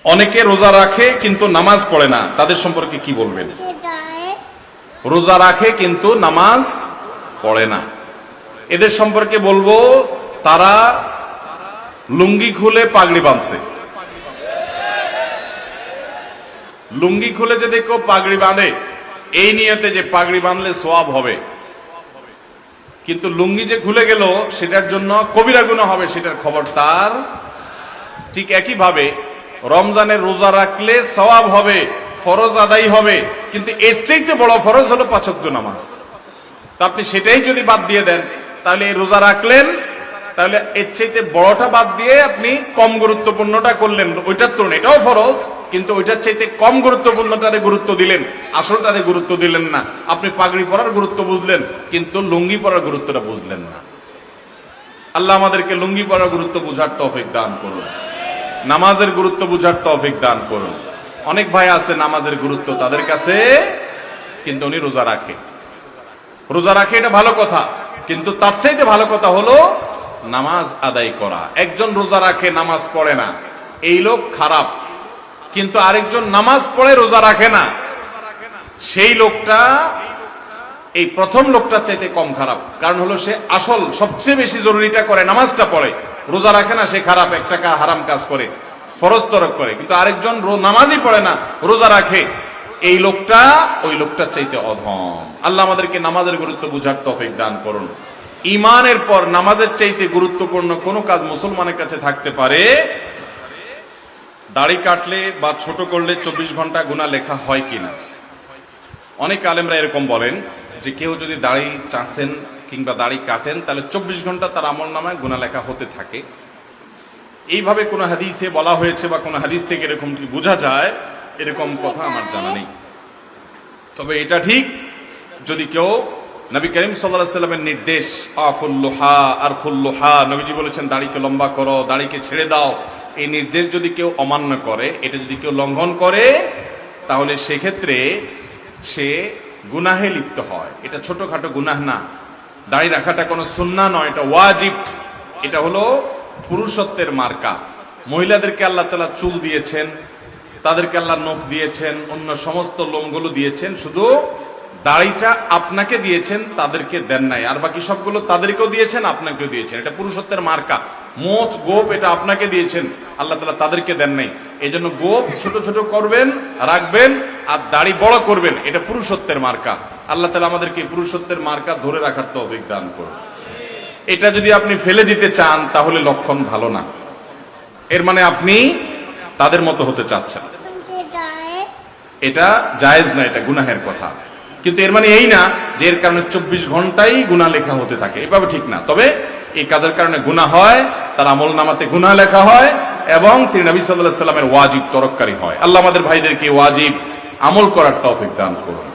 অনেকে রোজা রাখে কিন্তু নামাজ পড়ে না, তাদের সম্পর্কে কি বলবেন? রোজা রাখে কিন্তু নামাজ পড়ে না, এদের সম্পর্কে বলবো তারা লুঙ্গি খুলে পাগড়ি বাঁধছে। লুঙ্গি খুলে যদি কেউ পাগড়ি বাঁধে এই নিয়তে যে পাগড়ি বাঁধলে সওয়াব হবে, কিন্তু লুঙ্গি যে খুলে গেল সেটার জন্য কবিরা গুনাহ হবে, সেটার খবর তার। ঠিক একইভাবে রমজানের রোজা রাখলে সওয়াব হবে, ফরজ আদায় হবে, কিন্তু এর চাইতে বড় ফরজ হলো 5 ওয়াক্ত নামাজ। তা আপনি সেটাই যদি বাদ দিয়ে দেন তাহলে এই রোজা রাখলেন, তাহলে এর চাইতে বড়টা বাদ দিয়ে আপনি কম গুরুত্বপূর্ণটা করলেন। ওইটার তুলনায় এটাও ফরজ, কিন্তু ওইটার চাইতে কম গুরুত্বপূর্ণটারে গুরুত্ব দিলেন, আসলটারে গুরুত্ব দিলেন না। আপনি পাগড়ি পরার গুরুত্ব বুঝলেন কিন্তু লুঙ্গি পরার গুরুত্বটা বুঝলেন না। আল্লাহ আমাদেরকে লুঙ্গি পরার গুরুত্ব বুঝার তৌফিক দান করুন, নামাজের গুরুত্ব বুঝার তৌফিক দান করুন। অনেক ভাই আছে নামাজের গুরুত্ব তাদের কাছে, কিন্তু উনি রোজা রাখে। রোজা রাখে এটা ভালো কথা, কিন্তু তার চাইতে ভালো কথা হলো নামাজ আদায় করা। একজন রোজা রাখে নামাজ পড়ে না, এই লোক খারাপ। কিন্তু আরেকজন নামাজ পড়ে রোজা রাখে না, সেই লোকটা এই প্রথম লোকটার চাইতে কম খারাপ। কারণ হলো সে আসল সবচেয়ে বেশি জরুরিটা করে, নামাজটা পড়ে, রোজা রাখে না, সে খারাপ, একটা হারাম কাজ করে, ফরজ তরক করে। কিন্তু আরেকজন নামাজই পড়ে না, রোজা রাখে, এই লোকটা ওই লোকটার চাইতে অধম। আল্লাহ আমাদেরকে নামাজের গুরুত্ব বুঝার তৌফিক দান করুন। ঈমানের পর নামাজের চাইতে গুরুত্বপূর্ণ কোন কাজ মুসলমানের কাছে থাকতে পারে? দাড়ি কাটলে বা ছোট করলে 24 ঘন্টা গুনাহ লেখা হয় কিনা? অনেক আলেমরা এরকম বলেন যে কেউ যদি দাড়ি চাচ্ছেন কিংবা দাড়ি কাটেন তাহলে 24 ঘন্টা তার আমলনামায় গুনাহ লেখা হতে থাকে। এইভাবে কোন হাদিসে বলা হয়েছে বা কোন হাদিস থেকে এরকম কি বোঝা যায়, এরকম কথা আমার জানা নেই। তবে এটা ঠিক, যদি কেউ নবী করিম সাল্লাল্লাহু আলাইহি ওয়াসাল্লামের নির্দেশ আফুল্লুহা আরফুল্লুহা, নবীজি বলেছেন দাড়িকে লম্বা করো, দাড়িকে ছেড়ে দাও, এই নির্দেশ যদি কেউ অমান্য করে, এটা যদি কেউ লঙ্ঘন করে, তাহলে সেক্ষেত্রে সে গুনাহে লিপ্ত হয়। এটা ছোটখাটো গুনাহ না, দাড়ি রাখাটা কোনো সুন্নাহ নয়, এটা ওয়াজিব। এটা হলো পুরুষত্বের মার্কা। মহিলাদেরকে আল্লাহ তাআলা চুল দিয়েছেন, তাদেরকে আল্লাহ নখ দিয়েছেন, অন্য সমস্ত লোমগুলো দিয়েছেন, শুধু দাড়িটা আপনাকে দিয়েছেন, তাদেরকে দেন নাই। আর বাকি সবগুলো তাদেরকেও দিয়েছেন, আপনাকেও দিয়েছেন। এটা পুরুষত্বের মার্কা। মোচ গোপ এটা আপনাকে দিয়েছেন, আল্লাহ তাআলা তাদেরকে দেন নাই। এই জন্য গোপ ছোট ছোট করবেন, রাখবেন, আর দাড়ি বড় করবেন, এটা পুরুষত্বের মার্কা। আল্লাহ তাআলা আমাদেরকে পুরুষত্বের মার্কা ধরে রাখার তৌফিক দান করুন। এটা যদি আপনি ফেলে দিতে চান তাহলে লক্ষণ ভালো না, এর মানে আপনি তাদের মতো হতে চাচ্ছেন, এটা জায়েজ না, এটা গুনাহের কথা। কিন্তু এর মানে এই না যে এর কারণে 24 ঘন্টাই গুনাহ লেখা হতে থাকে, এভাবে ঠিক না। তবে এই কাজের কারণে গুনাহ হয়, তার আমলনামাতে গুনাহ লেখা হয়, এবং তিনি নবী সাল্লাল্লাহু আলাইহি ওয়াসাল্লামের ওয়াজিব তরককারী হয়। আল্লাহ আমাদের ভাইদেরকে ওয়াজিব আমল করার তৌফিক দান করুন।